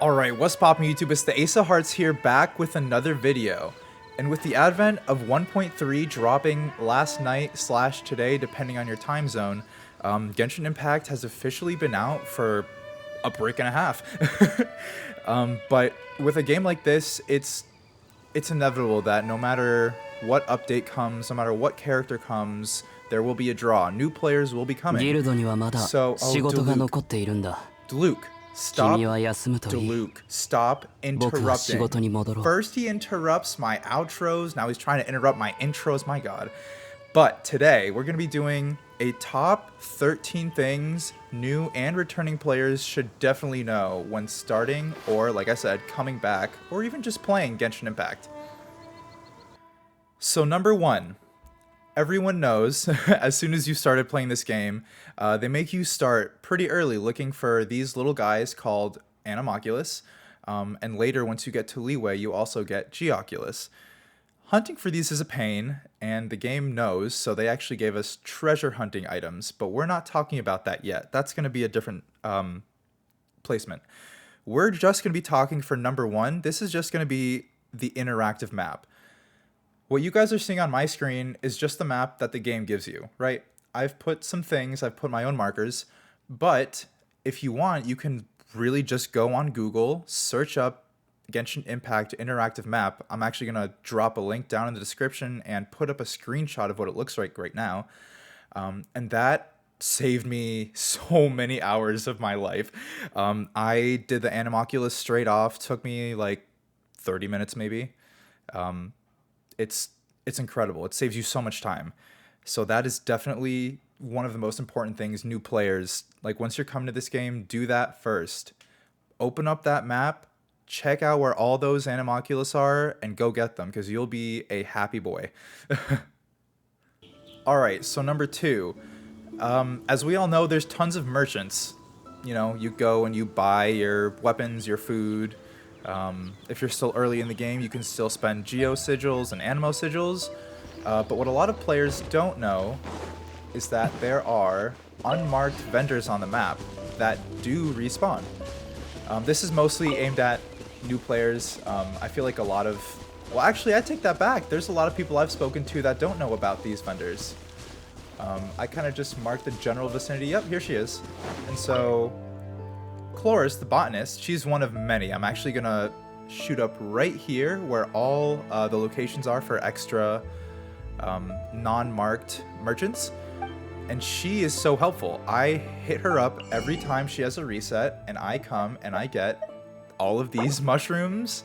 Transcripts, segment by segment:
Alright, what's poppin' YouTube? It's the Ace of Hearts here, back with another video. And with the advent of 1.3 dropping last night / today, depending on your time zone, Genshin Impact has officially been out for a break and a half. But with a game like this, it's inevitable that no matter what update comes, no matter what character comes, there will be a draw. New players will be coming. So, Diluc. Stop, Diluc. Stop interrupting. First he interrupts my outros, now he's trying to interrupt my intros, my god. But today, we're going to be doing a top 13 things new and returning players should definitely know when starting, or like I said, coming back, or even just playing Genshin Impact. So number 1. Everyone knows, as soon as you started playing this game, they make you start pretty early looking for these little guys called Animalculus, and later, once you get to Liyue, you also get Geoculus. Hunting for these is a pain, and the game knows, so they actually gave us treasure hunting items, but we're not talking about that yet. That's going to be a different placement. We're just going to be talking for number 1. This is just going to be the interactive map. What you guys are seeing on my screen is just the map that the game gives you, right? I've put some things, I've put my own markers, but if you want, you can really just go on Google, search up Genshin Impact interactive map. I'm actually going to drop a link down in the description and put up a screenshot of what it looks like right now. And that saved me so many hours of my life. I did the Animalculus straight off, took me like 30 minutes maybe. It's incredible. It saves you so much time. So that is definitely one of the most important things new players, like once you're coming to this game, do that first. Open up that map, check out where all those Animalculus are, and go get them, because you'll be a happy boy. Alright, so number 2. As we all know, there's tons of merchants. You know, you go and you buy your weapons, your food. If you're still early in the game, you can still spend Geo Sigils and Animo Sigils. But what a lot of players don't know is that there are unmarked vendors on the map that do respawn. This is mostly aimed at new players. I feel like a lot of... Well, actually, I take that back. There's a lot of people I've spoken to that don't know about these vendors. I kind of just marked the general vicinity. Yep, here she is. And so... Chloris, the botanist, she's one of many. I'm actually going to shoot up right here where all the locations are for extra non-marked merchants. And she is so helpful. I hit her up every time she has a reset, and I come and I get all of these mushrooms,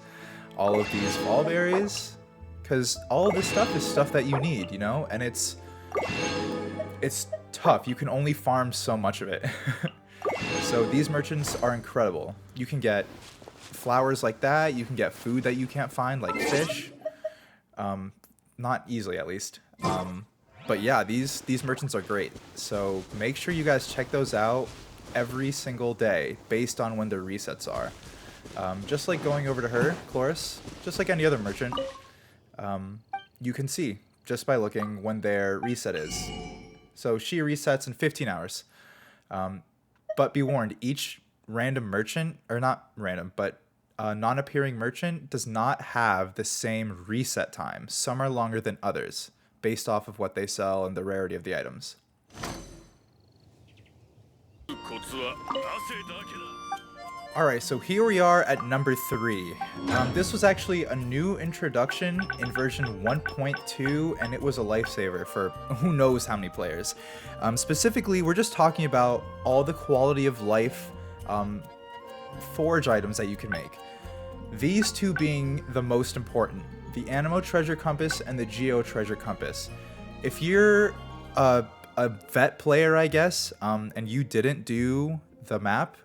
all of these fall berries, because all of this stuff is stuff that you need, you know? And it's tough. You can only farm so much of it. So these merchants are incredible. You can get flowers like that. You can get food that you can't find, like fish. Not easily, at least. But yeah, these merchants are great. So make sure you guys check those out every single day based on when their resets are. Just like going over to her, Chloris, just like any other merchant, you can see just by looking when their reset is. So she resets in 15 hours. But be warned, each random merchant, or not random, but non-appearing merchant does not have the same reset time. Some are longer than others, based off of what they sell and the rarity of the items. Alright, so here we are at number 3. This was actually a new introduction in version 1.2, and it was a lifesaver for who knows how many players. Specifically, we're just talking about all the quality of life forge items that you can make. These two being the most important, the Animo Treasure Compass and the Geo Treasure Compass. If you're a vet player, I guess, and you didn't do the map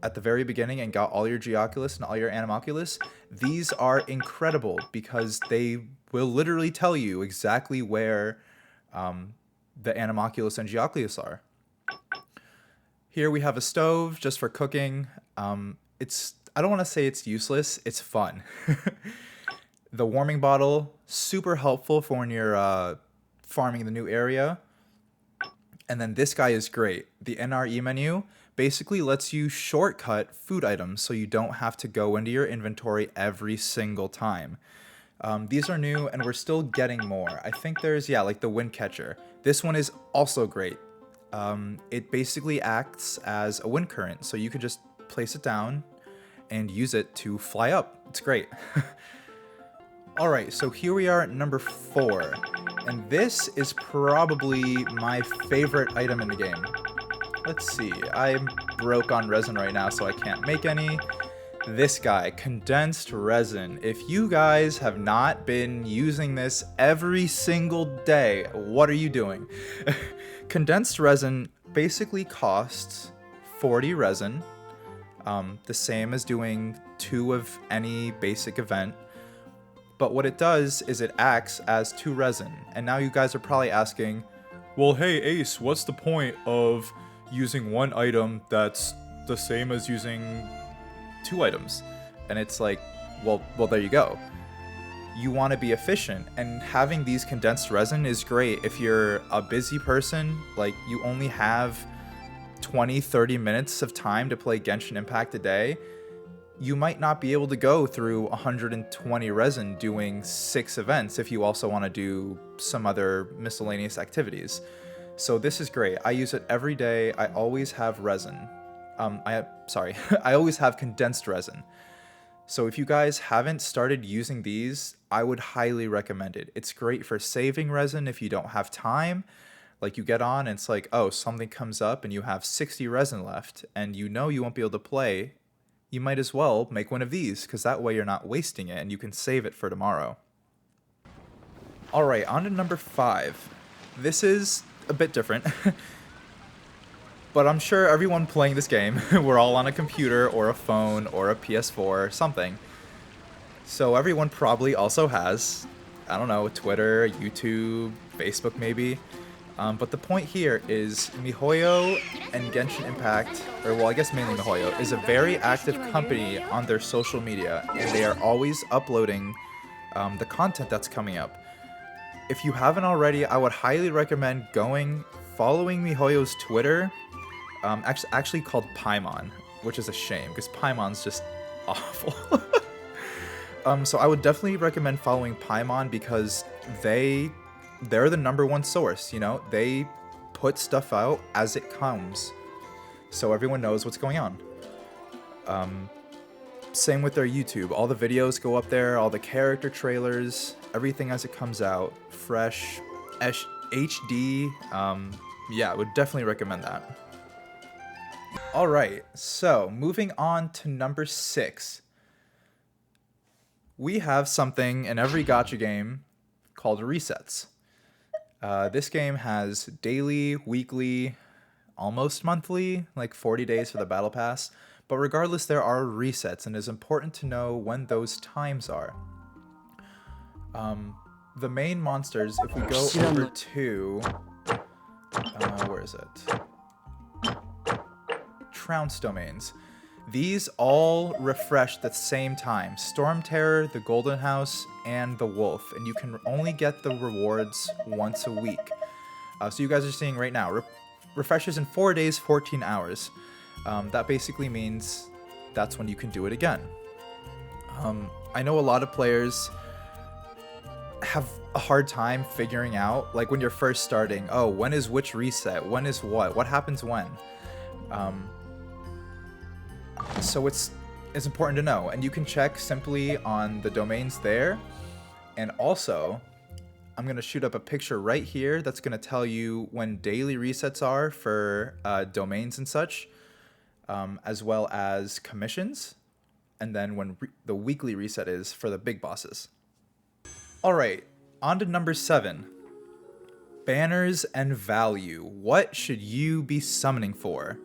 at the very beginning and got all your Geoculus and all your Animalculus, these are incredible because they will literally tell you exactly where the Animalculus and Geoculus are. Here we have a stove just for cooking. I don't want to say it's useless, it's fun. The warming bottle, super helpful for when you're farming the new area. And then this guy is great. The NRE menu, basically lets you shortcut food items so you don't have to go into your inventory every single time. These are new and we're still getting more. I think there's, yeah, like the wind catcher. This one is also great. It basically acts as a wind current, so you could just place it down and use it to fly up. It's great. Alright, so here we are at number 4, and this is probably my favorite item in the game. Let's see, I'm broke on resin right now, so I can't make any. This guy, Condensed Resin. If you guys have not been using this every single day, what are you doing? Condensed Resin basically costs 40 resin, the same as doing 2 of any basic event. But what it does is it acts as 2 resin. And now you guys are probably asking, well, hey Ace, what's the point of using one item that's the same as using 2 items? And it's like, well, there you go. You want to be efficient, and having these condensed resin is great if you're a busy person, like you only have 20-30 minutes of time to play Genshin Impact a day. You might not be able to go through 120 resin doing 6 events if you also want to do some other miscellaneous activities. So this is great. I use it every day. I always have resin. I always have condensed resin. So if you guys haven't started using these, I would highly recommend it. It's great for saving resin if you don't have time. Like you get on and it's like, oh, something comes up and you have 60 resin left and you know you won't be able to play. You might as well make one of these, because that way you're not wasting it and you can save it for tomorrow. Alright, on to number 5. This is a bit different, but I'm sure everyone playing this game, we're all on a computer or a phone or a PS4 or something. So everyone probably also has, I don't know, Twitter, YouTube, Facebook maybe. But the point here is MiHoYo and Genshin Impact, or well, I guess mainly MiHoYo, is a very active company on their social media, and they are always uploading the content that's coming up. If you haven't already, I would highly recommend following MiHoYo's Twitter, actually called Paimon, which is a shame, because Paimon's just awful. So I would definitely recommend following Paimon, because they're the #1 source, you know? They put stuff out as it comes, so everyone knows what's going on. Same with their YouTube. All the videos go up there, all the character trailers, everything as it comes out. Fresh, HD. Yeah, I would definitely recommend that. Alright, so moving on to number 6. We have something in every gacha game called resets. This game has daily, weekly, almost monthly, like 40 days for the battle pass. But regardless, there are resets, and it's important to know when those times are. The main monsters, if we go over to... where is it? Trounce domains. These all refresh at the same time. Storm Terror, the Golden House, and the Wolf. And you can only get the rewards once a week. So you guys are seeing right now, refreshes in 4 days, 14 hours. That basically means that's when you can do it again. I know a lot of players have a hard time figuring out, like when you're first starting, oh, when is which reset? When is what? What happens when? So it's important to know, and you can check simply on the domains there. And also, I'm going to shoot up a picture right here that's going to tell you when daily resets are for domains and such, as well as commissions, and then when the weekly reset is for the big bosses. Alright, on to number 7. Banners and value. What should you be summoning for?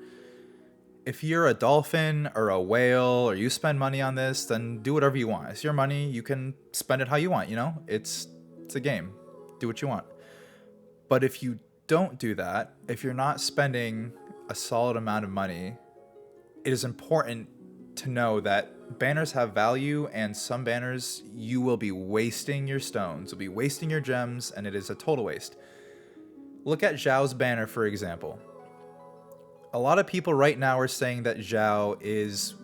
If you're a dolphin or a whale or you spend money on this, then do whatever you want. It's your money. You can spend it how you want, you know? It's a game. Do what you want. But if you don't do that, if you're not spending a solid amount of money, it is important to know that banners have value, and some banners you will be wasting your stones, you'll be wasting your gems, and it is a total waste. Look at Zhao's banner, for example. A lot of people right now are saying that Zhao is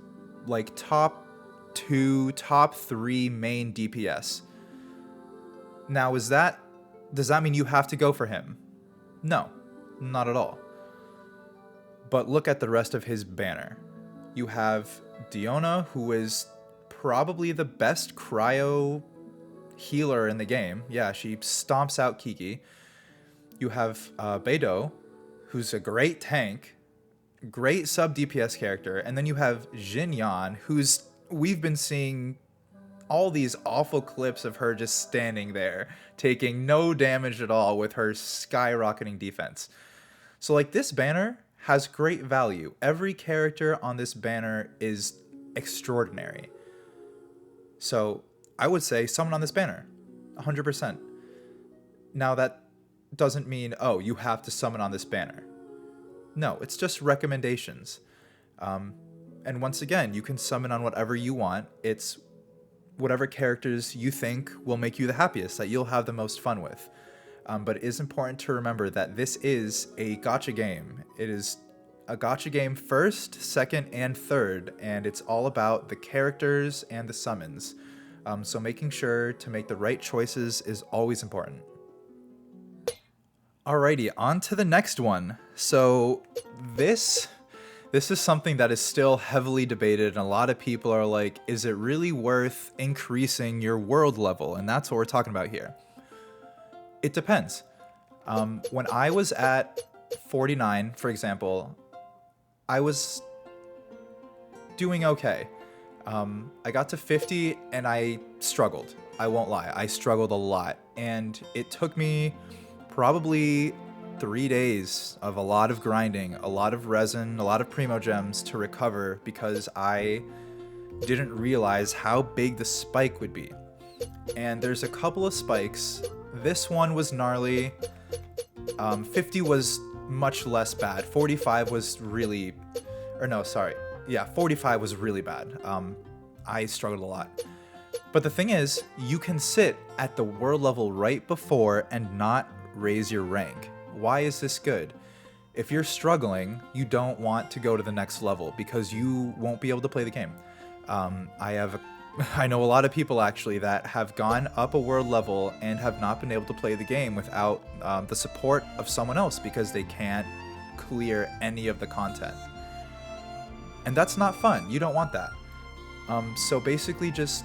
like top 2, top 3 main DPS. Now, does that mean you have to go for him? No, not at all. But look at the rest of his banner. You have Diona, who is probably the best cryo healer in the game. Yeah, she stomps out Kiki. You have Beidou, who's a great tank, great sub DPS character, and then you have Jin Yan, we've been seeing all these awful clips of her just standing there, taking no damage at all with her skyrocketing defense. So like, this banner has great value. Every character on this banner is extraordinary. So I would say summon on this banner, 100%. Now that doesn't mean, oh, you have to summon on this banner. No, it's just recommendations. And once again, you can summon on whatever you want. It's whatever characters you think will make you the happiest, that you'll have the most fun with. But it is important to remember that this is a gacha game. It is a gacha game first, second, and third, and it's all about the characters and the summons. So making sure to make the right choices is always important. Alrighty, on to the next one. So this is something that is still heavily debated, and a lot of people are like, is it really worth increasing your world level? And that's what we're talking about here. It depends. When I was at 49, for example, I was doing okay. I got to 50 and I struggled. I won't lie, I struggled a lot. And it took me probably 3 days of a lot of grinding, a lot of resin, a lot of primo gems to recover, because I didn't realize how big the spike would be. And there's a couple of spikes. This one was gnarly. 50 was much less bad. 45 was really, or no, sorry. Yeah, 45 was really bad. I struggled a lot. But the thing is, you can sit at the world level right before and not raise your rank. Why is this good? If you're struggling, you don't want to go to the next level because you won't be able to play the game. I know a lot of people actually that have gone up a world level and have not been able to play the game without the support of someone else because they can't clear any of the content. And that's not fun. You don't want that. So basically just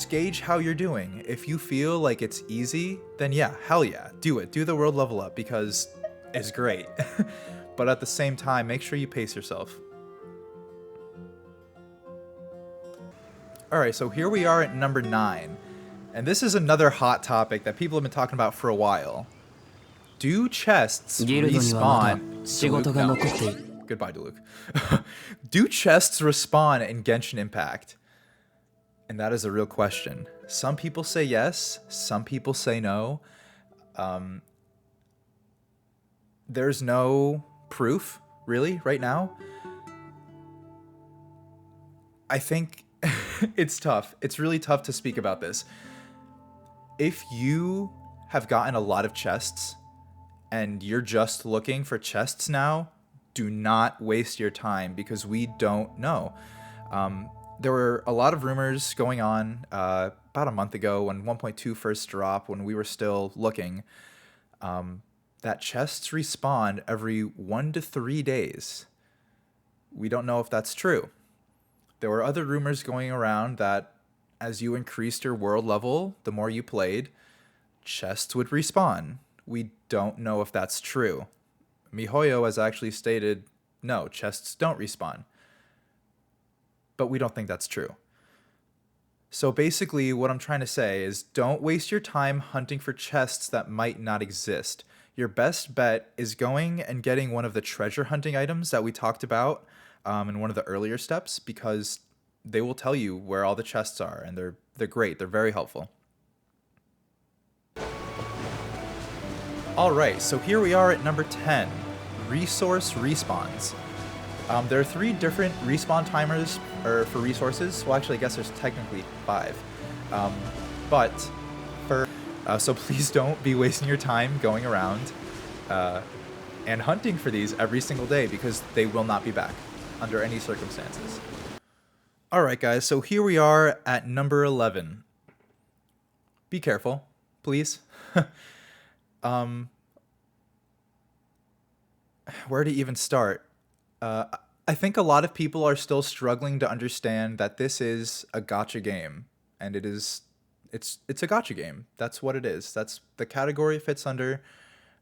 gauge how you're doing. If you feel like it's easy, then yeah, hell yeah, do it. Do the world level up because it's great. But at the same time, make sure you pace yourself. Alright, so here we are at number 9. And this is another hot topic that people have been talking about for a while. Do chests respawn? Duluth, no. Goodbye, Duluth. Do chests respawn in Genshin Impact? And that is a real question. Some people say yes, some people say no. There's no proof, really, right now. I think it's tough. It's really tough to speak about this. If you have gotten a lot of chests and you're just looking for chests now, do not waste your time because we don't know. There were a lot of rumors going on about a month ago when 1.2 first dropped, when we were still looking, that chests respawn every 1 to 3 days. We don't know if that's true. There were other rumors going around that as you increased your world level, the more you played, chests would respawn. We don't know if that's true. MiHoYo has actually stated, no, chests don't respawn. But we don't think that's true. So basically what I'm trying to say is don't waste your time hunting for chests that might not exist. Your best bet is going and getting one of the treasure hunting items that we talked about in one of the earlier steps, because they will tell you where all the chests are, and they're great. They're very helpful. All right, so here we are at number 10, resource respawns. There are 3 different respawn timers for resources. Well, actually, I guess there's technically 5. So please don't be wasting your time going around and hunting for these every single day because they will not be back under any circumstances. All right, guys, so here we are at number 11. Be careful, please. Where to even start? I think a lot of people are still struggling to understand that this is a gacha game, and it's a gacha game. That's what it is. That's the category it fits under.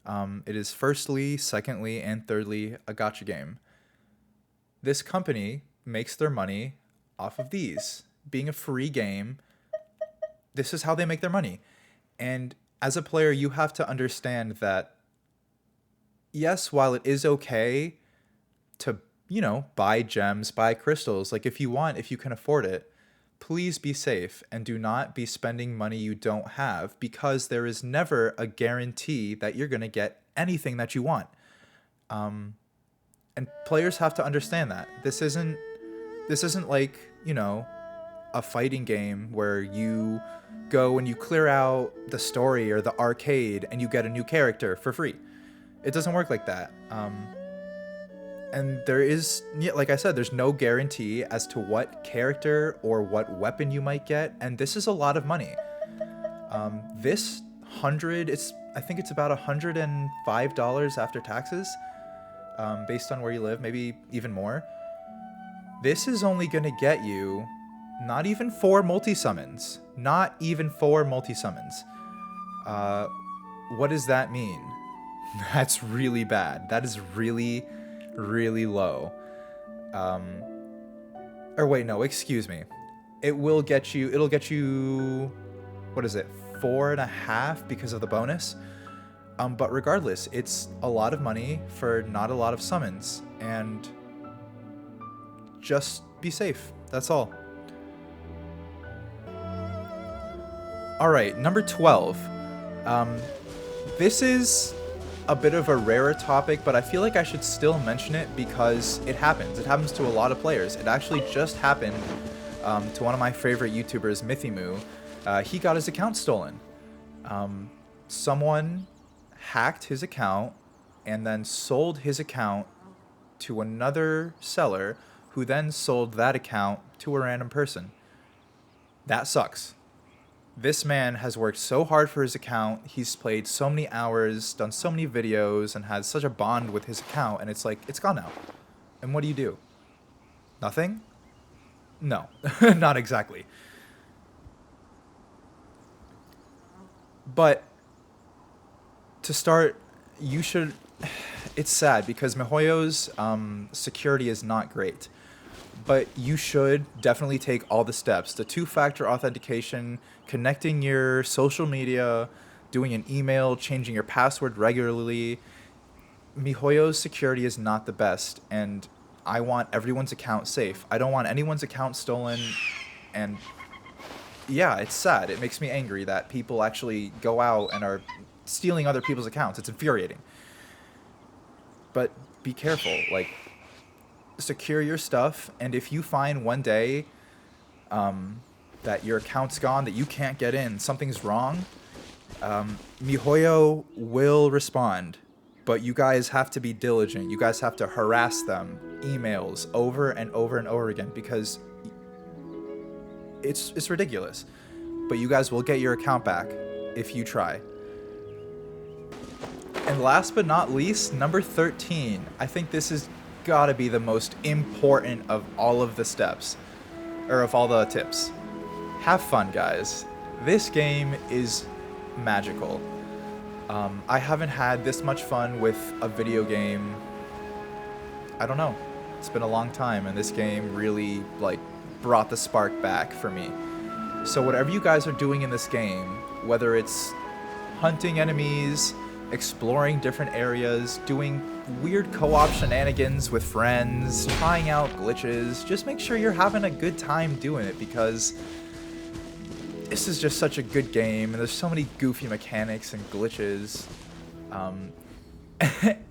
It is firstly, secondly, and thirdly a gacha game. This company makes their money off of these. Being a free game, this is how they make their money. And as a player, you have to understand that, yes, while it is okay to, buy gems, buy crystals, like if you can afford it, please be safe and do not be spending money you don't have, because there is never a guarantee that you're going to get anything that you want. And players have to understand that. This isn't like, a fighting game where you go and you clear out the story or the arcade and you get a new character for free. It doesn't work like that. And there is, like I said, there's no guarantee as to what character or what weapon you might get, and this is a lot of money. I think it's about $105 after taxes, based on where you live, maybe even more. This is only going to get you not even 4 multi-summons. Not even 4 multi-summons. What does that mean? That's really bad. That is really, really low. Or wait, no, excuse me. It'll get you, what is it, 4.5 because of the bonus? But regardless, it's a lot of money for not a lot of summons, and just be safe. That's all. All right, number 12. This is a bit of a rarer topic, but I feel like I should still mention it because it happens. It happens to a lot of players. It actually just happened to one of my favorite YouTubers, Mythimu. He got his account stolen. Someone hacked his account and then sold his account to another seller who then sold that account to a random person. That sucks. This man has worked so hard for his account. He's played so many hours, done so many videos, and has such a bond with his account, and it's like, it's gone now. And what do? Nothing? No, not exactly. But to start, you should... It's sad because MiHoYo's security is not great. But you should definitely take all the steps. The 2-factor authentication, connecting your social media, doing an email, changing your password regularly. MiHoYo's security is not the best, and I want everyone's account safe. I don't want anyone's account stolen, and yeah, it's sad. It makes me angry that people actually go out and are stealing other people's accounts. It's infuriating. But be careful, like, secure your stuff, and if you find one day that your account's gone, that you can't get in, something's wrong, MiHoYo will respond, but you guys have to be diligent. You guys have to harass them, emails, over and over and over again, because it's ridiculous. But you guys will get your account back if you try. And last but not least, number 13. I think this is gotta be the most important of all of the steps, or of all the tips. Have fun, guys. This game is magical. I haven't had this much fun with a video game. I don't know. It's been a long time, and this game really, like, brought the spark back for me. So whatever you guys are doing in this game, whether it's hunting enemies, exploring different areas, doing weird co-op shenanigans with friends, trying out glitches, just make sure you're having a good time doing it, because this is just such a good game, and there's so many goofy mechanics and glitches.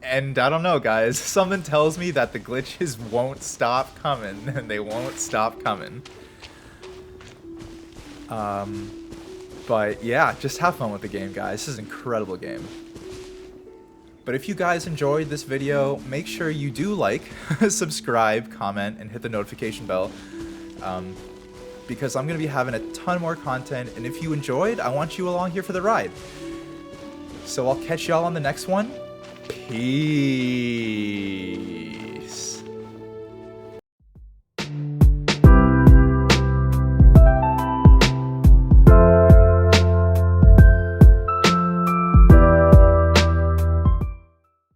And I don't know, guys, something tells me that the glitches won't stop coming, and they won't stop coming. But yeah, just have fun with the game, guys. This is an incredible game. But if you guys enjoyed this video, make sure you do like, subscribe, comment, and hit the notification bell. Because I'm going to be having a ton more content, and if you enjoyed, I want you along here for the ride. So I'll catch y'all on the next one. Peace.